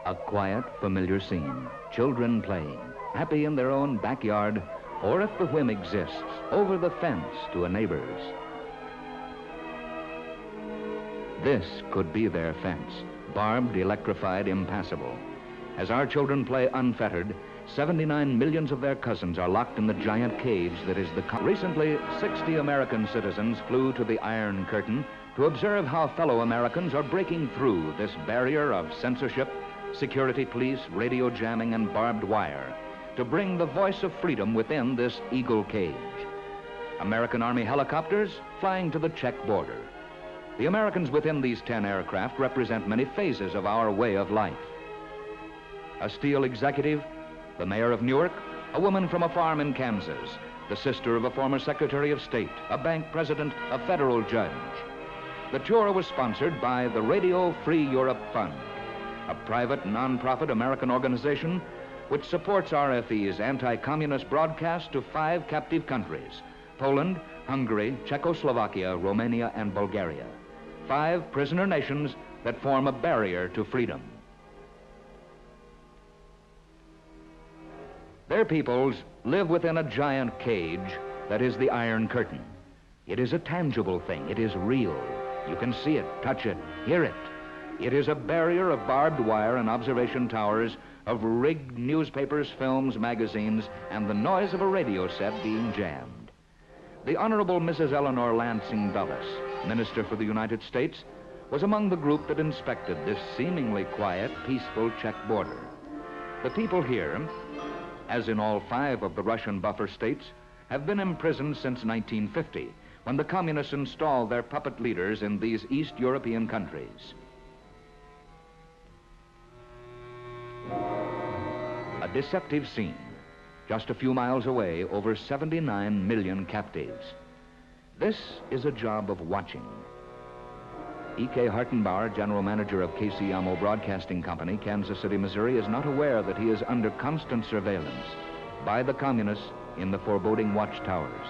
A quiet, familiar scene. Children playing, happy in their own backyard, or if the whim exists, over the fence to a neighbor's. This could be their fence, barbed, electrified, impassable. As our children play unfettered, 79 millions of their cousins are locked in the giant cage that is the... Recently, 60 American citizens flew to the Iron Curtain to observe how fellow Americans are breaking through this barrier of censorship, security police, radio jamming, and barbed wire to bring the voice of freedom within this eagle cage. American Army helicopters flying to the Czech border. The Americans within these 10 aircraft represent many phases of our way of life. A steel executive, the mayor of Newark, a woman from a farm in Kansas, the sister of a former Secretary of State, a bank president, a federal judge. The tour was sponsored by the Radio Free Europe Fund, a private, non-profit American organization which supports RFE's anti-communist broadcast to 5 captive countries: Poland, Hungary, Czechoslovakia, Romania, and Bulgaria. 5 prisoner nations that form a barrier to freedom. Their peoples live within a giant cage that is the Iron Curtain. It is a tangible thing. It is real. You can see it, touch it, hear it. It is a barrier of barbed wire and observation towers, of rigged newspapers, films, magazines, and the noise of a radio set being jammed. The Honorable Mrs. Eleanor Lansing Dulles, Minister for the United States, was among the group that inspected this seemingly quiet, peaceful Czech border. The people here, as in all 5 of the Russian buffer states, have been imprisoned since 1950, when the communists installed their puppet leaders in these East European countries. A deceptive scene. Just a few miles away, over 79 million captives. This is a job of watching. E.K. Hartenbauer, general manager of KCIAMO Broadcasting Company, Kansas City, Missouri, is not aware that he is under constant surveillance by the communists in the foreboding watchtowers.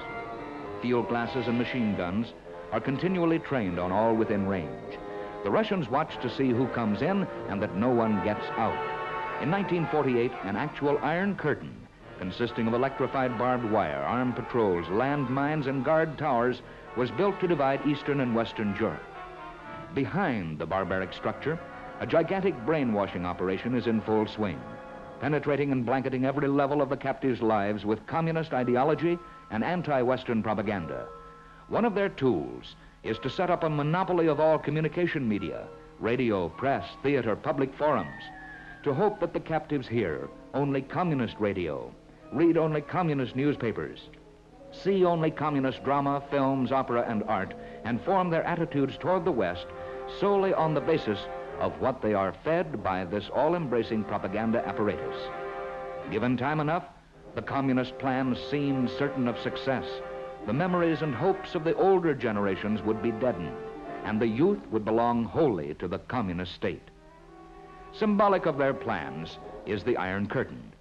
Field glasses and machine guns are continually trained on all within range. The Russians watch to see who comes in and that no one gets out. In 1948, an actual Iron Curtain, consisting of electrified barbed wire, armed patrols, land mines, and guard towers, was built to divide Eastern and Western Europe. Behind the barbaric structure, a gigantic brainwashing operation is in full swing, penetrating and blanketing every level of the captives' lives with communist ideology and anti-Western propaganda. One of their tools is to set up a monopoly of all communication media, radio, press, theater, public forums, to hope that the captives hear only communist radio, read only communist newspapers, see only communist drama, films, opera, and art, and form their attitudes toward the West solely on the basis of what they are fed by this all-embracing propaganda apparatus. Given time enough, the communist plans seemed certain of success. The memories and hopes of the older generations would be deadened, and the youth would belong wholly to the communist state. Symbolic of their plans is the Iron Curtain.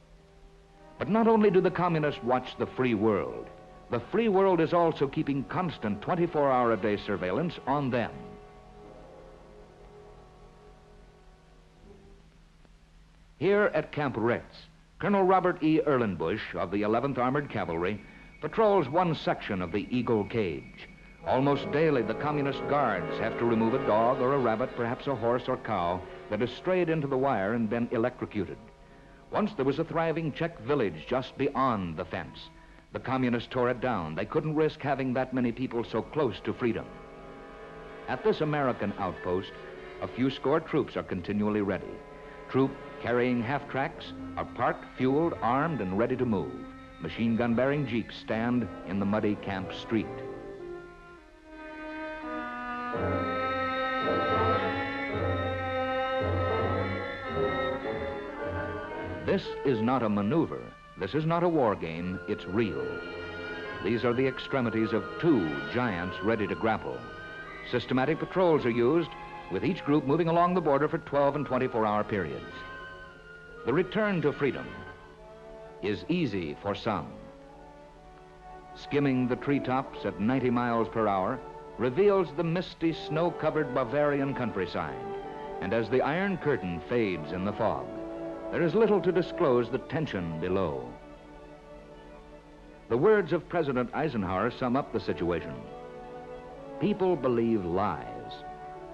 But not only do the communists watch the free world, the free world is also keeping constant 24-hour-a-day surveillance on them. Here at Camp Ritz, Colonel Robert E. Erlenbush of the 11th Armored Cavalry patrols one section of the Eagle Cage. Almost daily, the communist guards have to remove a dog or a rabbit, perhaps a horse or cow, that has strayed into the wire and been electrocuted. Once there was a thriving Czech village just beyond the fence. The communists tore it down. They couldn't risk having that many people so close to freedom. At this American outpost, a few score troops are continually ready. Troops carrying half-tracks are parked, fueled, armed, and ready to move. Machine gun-bearing jeeps stand in the muddy camp street. This is not a maneuver. This is not a war game. It's real. These are the extremities of 2 giants ready to grapple. Systematic patrols are used, with each group moving along the border for 12 and 24-hour periods. The return to freedom is easy for some. Skimming the treetops at 90 miles per hour reveals the misty, snow-covered Bavarian countryside. and as the Iron Curtain fades in the fog, there is little to disclose the tension below. The words of President Eisenhower sum up the situation. People believe lies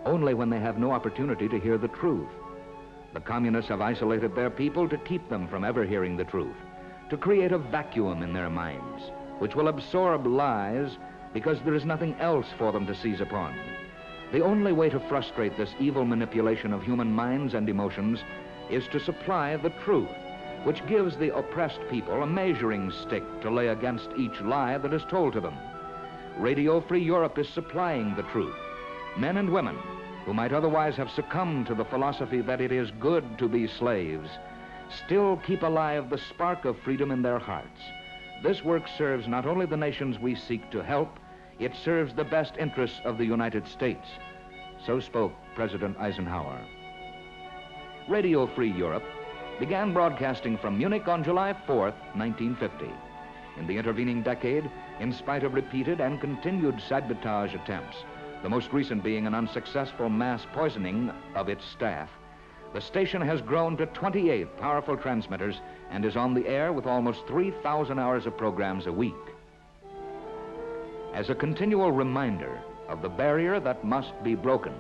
only when they have no opportunity to hear the truth. The communists have isolated their people to keep them from ever hearing the truth, to create a vacuum in their minds, which will absorb lies because there is nothing else for them to seize upon. The only way to frustrate this evil manipulation of human minds and emotions is to supply the truth, which gives the oppressed people a measuring stick to lay against each lie that is told to them. Radio Free Europe is supplying the truth. Men and women who might otherwise have succumbed to the philosophy that it is good to be slaves still keep alive the spark of freedom in their hearts. This work serves not only the nations we seek to help, it serves the best interests of the United States. So spoke President Eisenhower. Radio Free Europe began broadcasting from Munich on July 4th, 1950. In the intervening decade, in spite of repeated and continued sabotage attempts, the most recent being an unsuccessful mass poisoning of its staff, the station has grown to 28 powerful transmitters and is on the air with almost 3,000 hours of programs a week. As a continual reminder of the barrier that must be broken,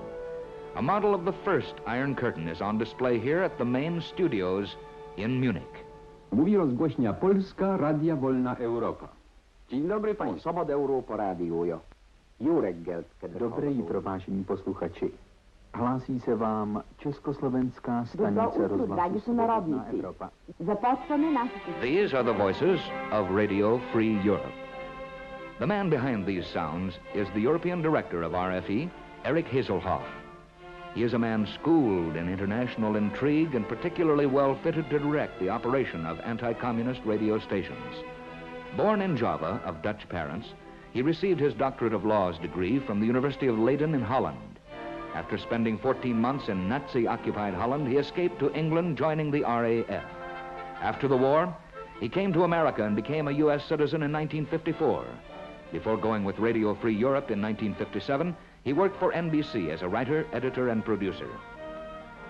a model of the first Iron Curtain is on display here at the main studios in Munich. Mówi rozgłośnia Polska, Radia Wolna Europa. Dzień dobry Państwu. Szabad Európa rádiója. Jó reggelt, kedves Dobré jitro, vážení posluchači. Hlásí se vám Československá stanice rozhlasu Svobodná Evropa. These are the voices of Radio Free Europe. The man behind these sounds is the European director of RFE, Eric Hazelhoff. He is a man schooled in international intrigue and particularly well fitted to direct the operation of anti-communist radio stations. Born in Java of Dutch parents, he received his Doctorate of Laws degree from the University of Leiden in Holland. After spending 14 months in Nazi-occupied Holland, he escaped to England, joining the RAF. After the war, he came to America and became a U.S. citizen in 1954. Before going with Radio Free Europe in 1957, he worked for NBC as a writer, editor, and producer.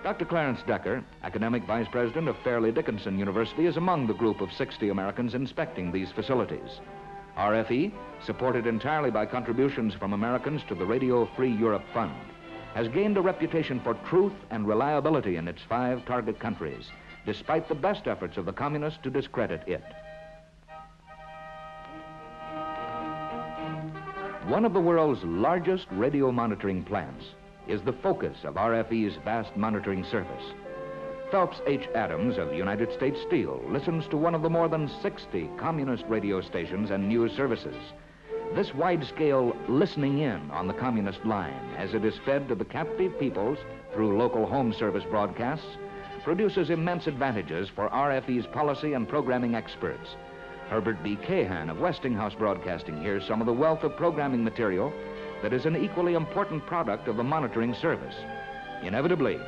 Dr. Clarence Decker, academic vice president of Fairleigh Dickinson University, is among the group of 60 Americans inspecting these facilities. RFE, supported entirely by contributions from Americans to the Radio Free Europe Fund, has gained a reputation for truth and reliability in its 5 target countries, despite the best efforts of the communists to discredit it. One of the world's largest radio monitoring plants is the focus of RFE's vast monitoring service. Phelps H. Adams of United States Steel listens to one of the more than 60 communist radio stations and news services. This wide-scale listening in on the communist line, as it is fed to the captive peoples through local home service broadcasts, produces immense advantages for RFE's policy and programming experts. Herbert B. Cahan of Westinghouse Broadcasting hears some of the wealth of programming material that is an equally important product of the monitoring service. Inevitably,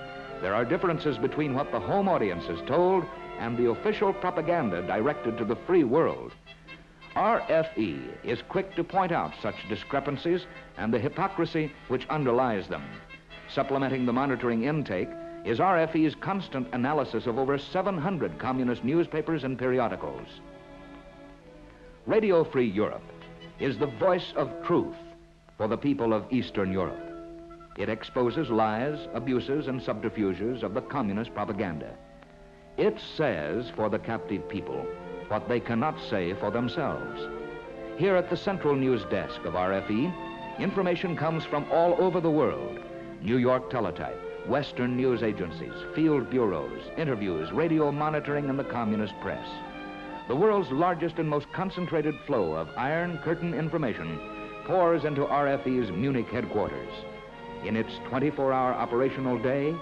there are differences between what the home audience is told and the official propaganda directed to the free world. RFE is quick to point out such discrepancies and the hypocrisy which underlies them. Supplementing the monitoring intake is RFE's constant analysis of over 700 communist newspapers and periodicals. Radio Free Europe is the voice of truth for the people of Eastern Europe. It exposes lies, abuses, and subterfuges of the communist propaganda. It says for the captive people what they cannot say for themselves. Here at the Central News Desk of RFE, information comes from all over the world. New York teletype, Western news agencies, field bureaus, interviews, radio monitoring, and the communist press. The world's largest and most concentrated flow of Iron Curtain information pours into RFE's Munich headquarters. In its 24-hour operational day,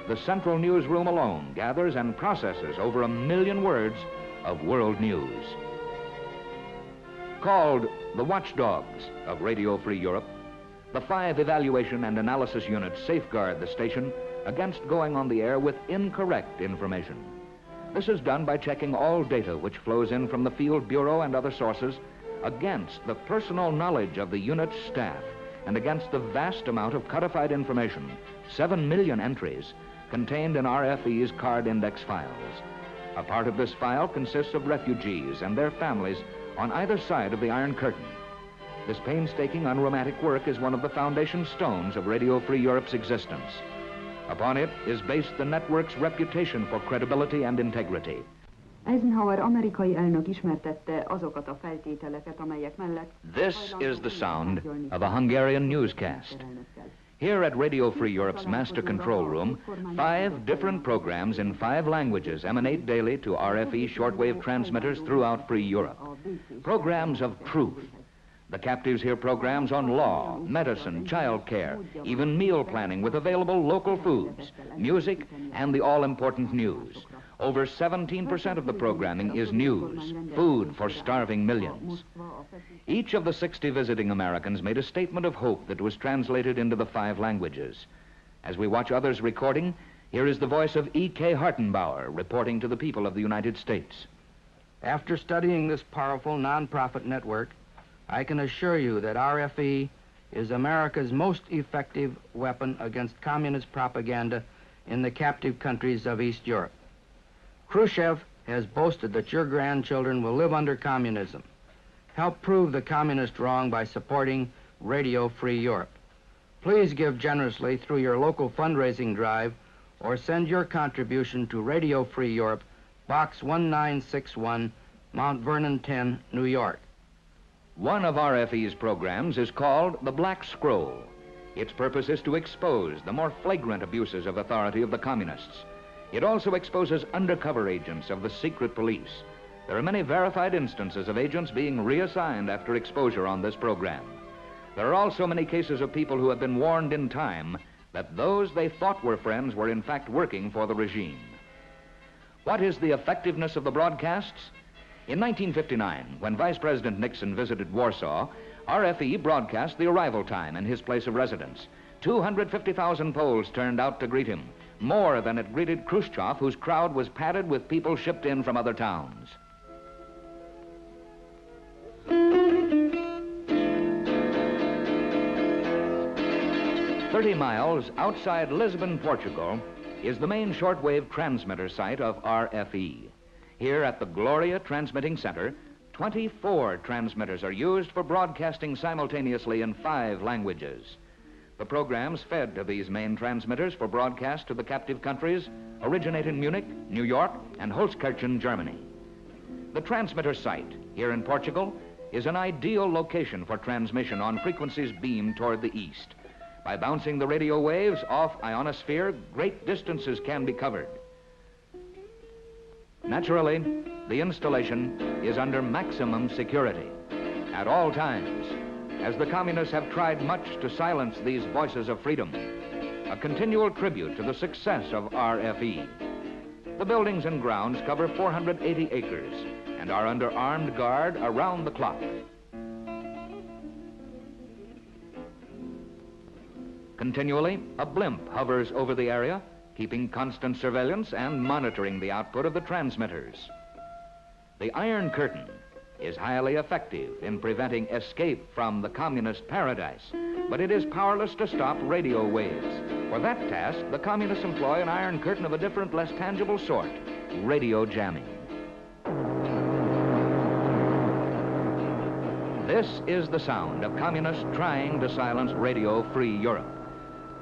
the Central Newsroom alone gathers and processes over 1 million words of world news. Called the watchdogs of Radio Free Europe, the 5 evaluation and analysis units safeguard the station against going on the air with incorrect information. This is done by checking all data which flows in from the Field Bureau and other sources against the personal knowledge of the unit's staff and against the vast amount of codified information, 7 million entries, contained in RFE's card index files. A part of this file consists of refugees and their families on either side of the Iron Curtain. This painstaking, unromantic work is one of the foundation stones of Radio Free Europe's existence. Upon it is based the network's reputation for credibility and integrity. Eisenhower amerikai elnök ismertette azokat a feltételeket, amelyek mellett... This is the sound of a Hungarian newscast. Here at Radio Free Europe's Master Control Room, 5 different programs in 5 languages emanate daily to RFE shortwave transmitters throughout Free Europe. Programs of truth. The captives hear programs on law, medicine, child care, even meal planning with available local foods, music, and the all-important news. Over 17% of the programming is news, food for starving millions. Each of the 60 visiting Americans made a statement of hope that was translated into the 5 languages. As we watch others recording, here is the voice of E.K. Hartenbauer reporting to the people of the United States. After studying this powerful nonprofit network, I can assure you that RFE is America's most effective weapon against communist propaganda in the captive countries of East Europe. Khrushchev has boasted that your grandchildren will live under communism. Help prove the communist wrong by supporting Radio Free Europe. Please give generously through your local fundraising drive or send your contribution to Radio Free Europe, Box 1961, Mount Vernon 10, New York. One of RFE's programs is called The Black Scroll. Its purpose is to expose the more flagrant abuses of authority of the communists. It also exposes undercover agents of the secret police. There are many verified instances of agents being reassigned after exposure on this program. There are also many cases of people who have been warned in time that those they thought were friends were in fact working for the regime. What is the effectiveness of the broadcasts? In 1959, when Vice President Nixon visited Warsaw, RFE broadcast the arrival time and his place of residence. 250,000 Poles turned out to greet him, more than it greeted Khrushchev, whose crowd was padded with people shipped in from other towns. "30 miles outside Lisbon, Portugal, is the main shortwave transmitter site of RFE. Here at the Gloria Transmitting Center, 24 transmitters are used for broadcasting simultaneously in 5 languages. The programs fed to these main transmitters for broadcast to the captive countries originate in Munich, New York, and Holzkirchen, Germany. The transmitter site here in Portugal is an ideal location for transmission on frequencies beamed toward the east. By bouncing the radio waves off ionosphere, great distances can be covered. Naturally, the installation is under maximum security at all times, as the communists have tried much to silence these voices of freedom, a continual tribute to the success of RFE. The buildings and grounds cover 480 acres and are under armed guard around the clock. Continually, a blimp hovers over the area, keeping constant surveillance and monitoring the output of the transmitters. The Iron Curtain is highly effective in preventing escape from the communist paradise, but it is powerless to stop radio waves. For that task, the communists employ an Iron Curtain of a different, less tangible sort, radio jamming. This is the sound of communists trying to silence Radio Free Europe.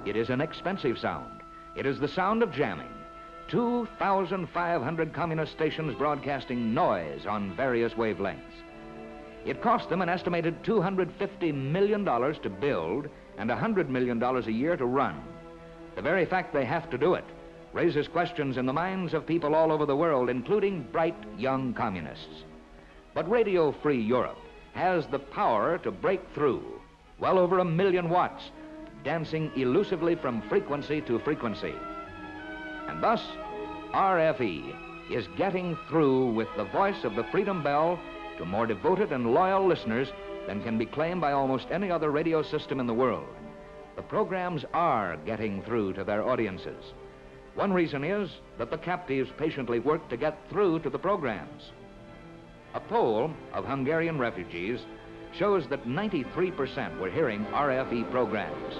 It is an expensive sound. It is the sound of jamming. 2,500 communist stations broadcasting noise on various wavelengths. It cost them an estimated $250 million to build and $100 million a year to run. The very fact they have to do it raises questions in the minds of people all over the world, including bright young communists. But Radio Free Europe has the power to break through, well over 1 million watts, dancing elusively from frequency to frequency. And thus, RFE is getting through with the voice of the Freedom Bell to more devoted and loyal listeners than can be claimed by almost any other radio system in the world. The programs are getting through to their audiences. One reason is that the captives patiently work to get through to the programs. A Pole of Hungarian refugees shows that 93% were hearing RFE programs.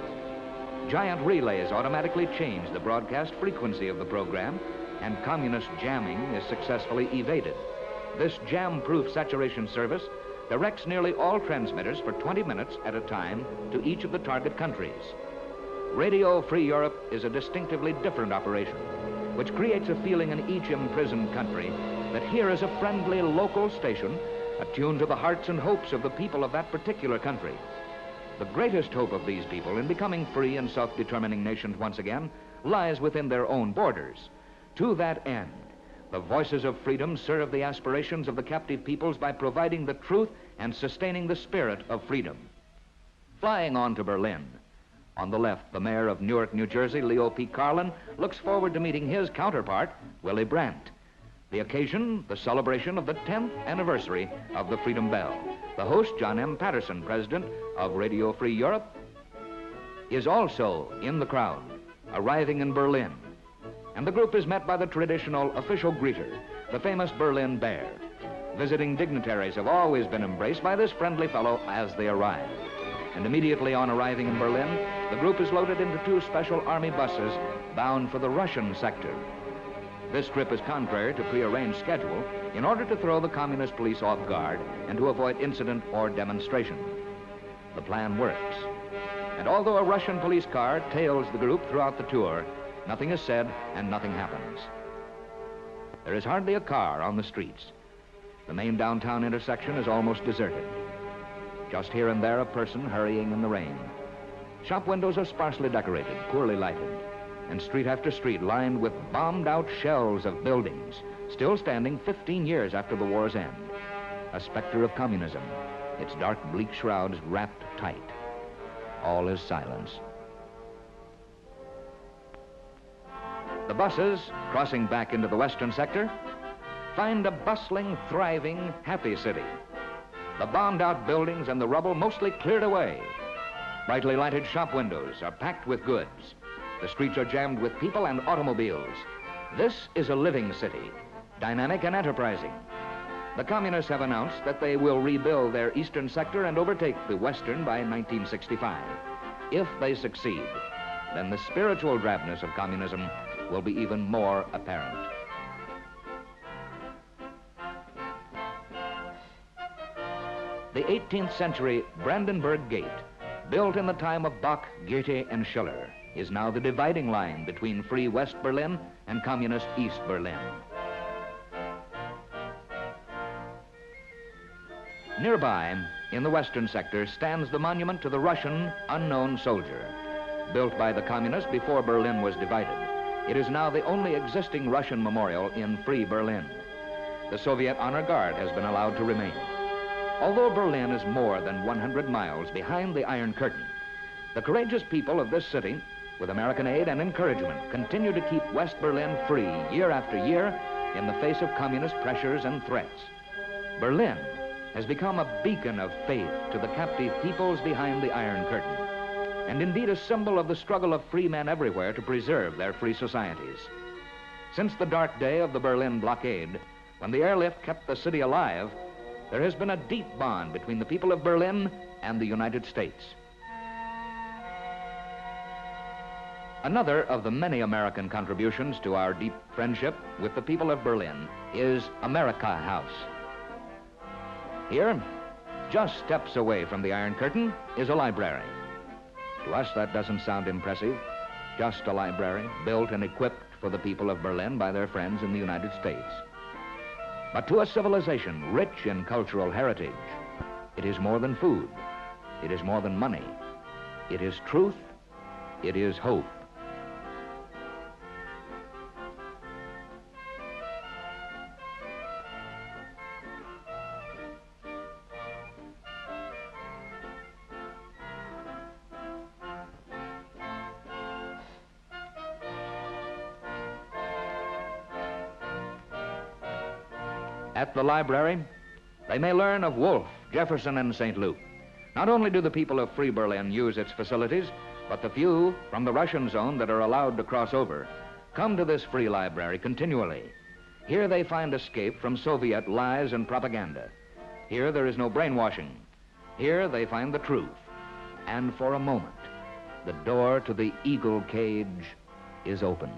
Giant relays automatically change the broadcast frequency of the program, and communist jamming is successfully evaded. This jam-proof saturation service directs nearly all transmitters for 20 minutes at a time to each of the target countries. Radio Free Europe is a distinctively different operation, which creates a feeling in each imprisoned country that here is a friendly local station attuned to the hearts and hopes of the people of that particular country. The greatest hope of these people in becoming free and self-determining nations once again lies within their own borders. To that end, the Voices of Freedom serve the aspirations of the captive peoples by providing the truth and sustaining the spirit of freedom. Flying on to Berlin. On the left, the mayor of Newark, New Jersey, Leo P. Carlin, looks forward to meeting his counterpart, Willy Brandt. The occasion, the celebration of the 10th anniversary of the Freedom Bell. The host, John M. Patterson, president of Radio Free Europe, is also in the crowd, arriving in Berlin. And the group is met by the traditional official greeter, the famous Berlin Bear. Visiting dignitaries have always been embraced by this friendly fellow as they arrive. And immediately on arriving in Berlin, the group is loaded into 2 special army buses bound for the Russian sector. This trip is contrary to prearranged schedule in order to throw the communist police off guard and to avoid incident or demonstration. The plan works. And although a Russian police car tails the group throughout the tour, nothing is said and nothing happens. There is hardly a car on the streets. The main downtown intersection is almost deserted. Just here and there a person hurrying in the rain. Shop windows are sparsely decorated, poorly lighted, and street after street lined with bombed-out shells of buildings, still standing 15 years after the war's end. A specter of communism, its dark, bleak shrouds wrapped tight. All is silence. The buses, crossing back into the western sector, find a bustling, thriving, happy city. The bombed-out buildings and the rubble mostly cleared away. Brightly lighted shop windows are packed with goods. The streets are jammed with people and automobiles. This is a living city, dynamic and enterprising. The communists have announced that they will rebuild their eastern sector and overtake the western by 1965. If they succeed, then the spiritual drabness of communism will be even more apparent. The 18th century Brandenburg Gate, built in the time of Bach, Goethe, and Schiller, is now the dividing line between free West Berlin and communist East Berlin. Nearby, in the western sector, stands the monument to the Russian unknown soldier. Built by the communists before Berlin was divided, it is now the only existing Russian memorial in free Berlin. The Soviet honor guard has been allowed to remain. Although Berlin is more than 100 miles behind the Iron Curtain, the courageous people of this city, with American aid and encouragement, continue to keep West Berlin free year after year in the face of communist pressures and threats. Berlin has become a beacon of faith to the captive peoples behind the Iron Curtain, and indeed a symbol of the struggle of free men everywhere to preserve their free societies. Since the dark day of the Berlin blockade, when the airlift kept the city alive, there has been a deep bond between the people of Berlin and the United States. Another of the many American contributions to our deep friendship with the people of Berlin is America House. Here, just steps away from the Iron Curtain, is a library. To us, that doesn't sound impressive. Just a library built and equipped for the people of Berlin by their friends in the United States. But to a civilization rich in cultural heritage, it is more than food. It is more than money. It is truth. It is hope. At the library, they may learn of Wolfe, Jefferson, and St. Luke. Not only do the people of free Berlin use its facilities, but the few from the Russian zone that are allowed to cross over come to this free library continually. Here they find escape from Soviet lies and propaganda. Here there is no brainwashing. Here they find the truth. And for a moment, the door to the eagle cage is open.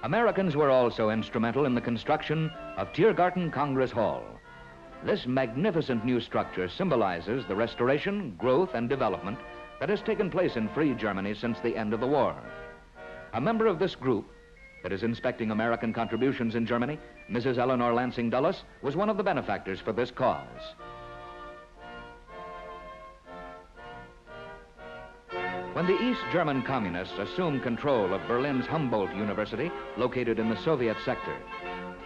Americans were also instrumental in the construction of Tiergarten Congress Hall. This magnificent new structure symbolizes the restoration, growth, and development that has taken place in free Germany since the end of the war. A member of this group that is inspecting American contributions in Germany, Mrs. Eleanor Lansing Dulles, was one of the benefactors for this cause. When the East German communists assumed control of Berlin's Humboldt University, located in the Soviet sector,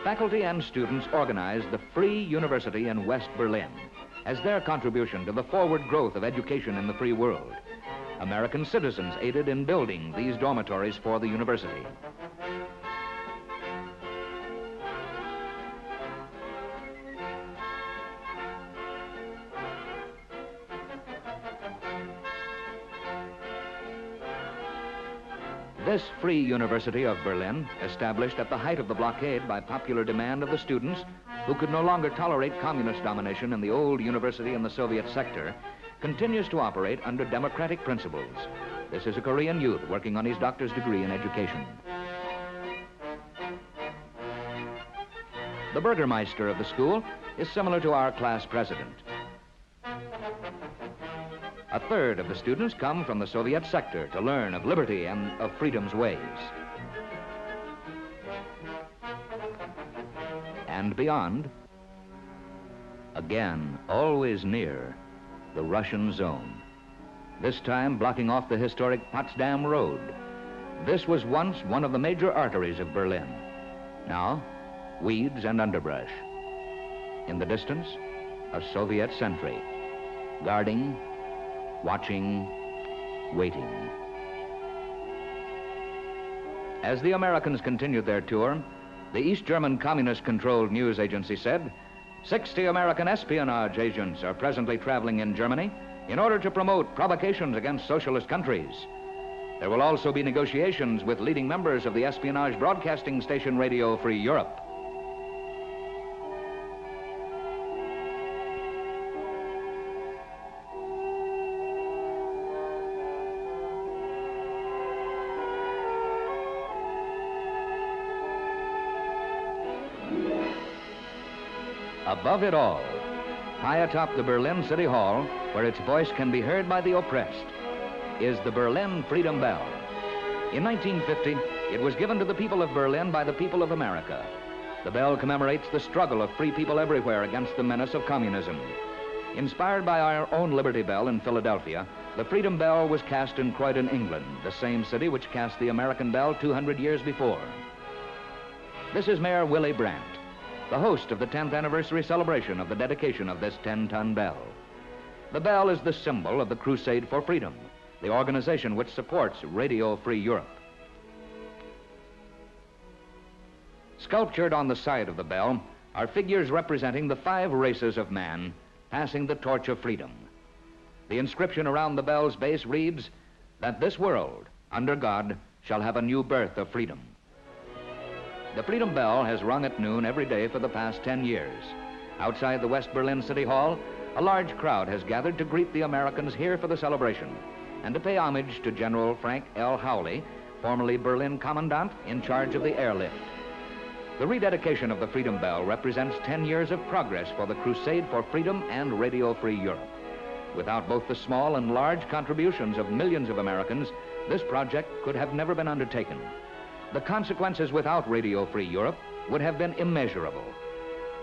faculty and students organized the Free University in West Berlin as their contribution to the forward growth of education in the free world. American citizens aided in building these dormitories for the university. This Free University of Berlin, established at the height of the blockade by popular demand of the students who could no longer tolerate communist domination in the old university in the Soviet sector, continues to operate under democratic principles. This is a Korean youth working on his doctor's degree in education. The Burgermeister of the school is similar to our class president. A third of the students come from the Soviet sector to learn of liberty and of freedom's ways. And beyond, again, always near, the Russian zone. This time blocking off the historic Potsdam Road. This was once one of the major arteries of Berlin. Now, weeds and underbrush. In the distance, a Soviet sentry, guarding, watching, waiting. As the Americans continued their tour, the East German communist-controlled news agency said, 60 American espionage agents are presently traveling in Germany in order to promote provocations against socialist countries. There will also be negotiations with leading members of the espionage broadcasting station Radio Free Europe. Above it all, high atop the Berlin City Hall, where its voice can be heard by the oppressed, is the Berlin Freedom Bell. In 1950, it was given to the people of Berlin by the people of America. The bell commemorates the struggle of free people everywhere against the menace of communism. Inspired by our own Liberty Bell in Philadelphia, the Freedom Bell was cast in Croydon, England, the same city which cast the American bell 200 years before. This is Mayor Willy Brandt, the host of the 10th anniversary celebration of the dedication of this 10-ton bell. The bell is the symbol of the Crusade for Freedom, the organization which supports Radio Free Europe. Sculptured on the side of the bell are figures representing the 5 races of man passing the torch of freedom. The inscription around the bell's base reads that this world, under God, shall have a new birth of freedom. The Freedom Bell has rung at noon every day for the past 10 years. Outside the West Berlin City Hall, a large crowd has gathered to greet the Americans here for the celebration and to pay homage to General Frank L. Howley, formerly Berlin Commandant in charge of the airlift. The rededication of the Freedom Bell represents 10 years of progress for the crusade for freedom and Radio Free Europe. Without both the small and large contributions of millions of Americans, this project could have never been undertaken. The consequences without Radio Free Europe would have been immeasurable.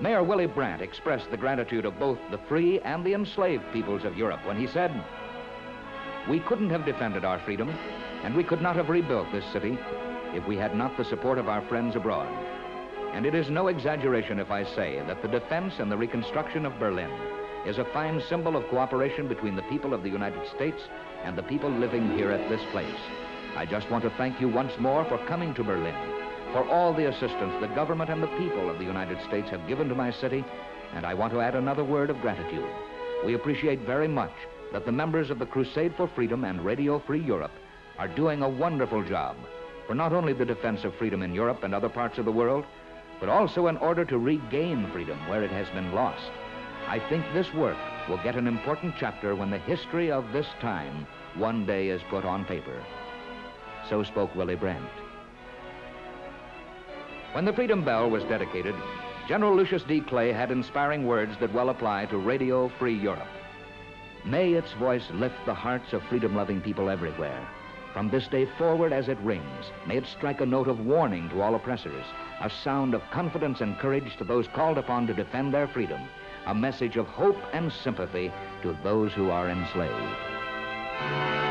Mayor Willy Brandt expressed the gratitude of both the free and the enslaved peoples of Europe when he said, "We couldn't have defended our freedom, and we could not have rebuilt this city if we had not the support of our friends abroad. And it is no exaggeration if I say that the defense and the reconstruction of Berlin is a fine symbol of cooperation between the people of the United States and the people living here at this place. I just want to thank you once more for coming to Berlin, for all the assistance the government and the people of the United States have given to my city, and I want to add another word of gratitude. We appreciate very much that the members of the Crusade for Freedom and Radio Free Europe are doing a wonderful job for not only the defense of freedom in Europe and other parts of the world, but also in order to regain freedom where it has been lost. I think this work will get an important chapter when the history of this time one day is put on paper. So spoke Willy Brandt. When the Freedom Bell was dedicated, General Lucius D. Clay had inspiring words that well apply to Radio Free Europe. May its voice lift the hearts of freedom-loving people everywhere. From this day forward as it rings, may it strike a note of warning to all oppressors, a sound of confidence and courage to those called upon to defend their freedom, a message of hope and sympathy to those who are enslaved.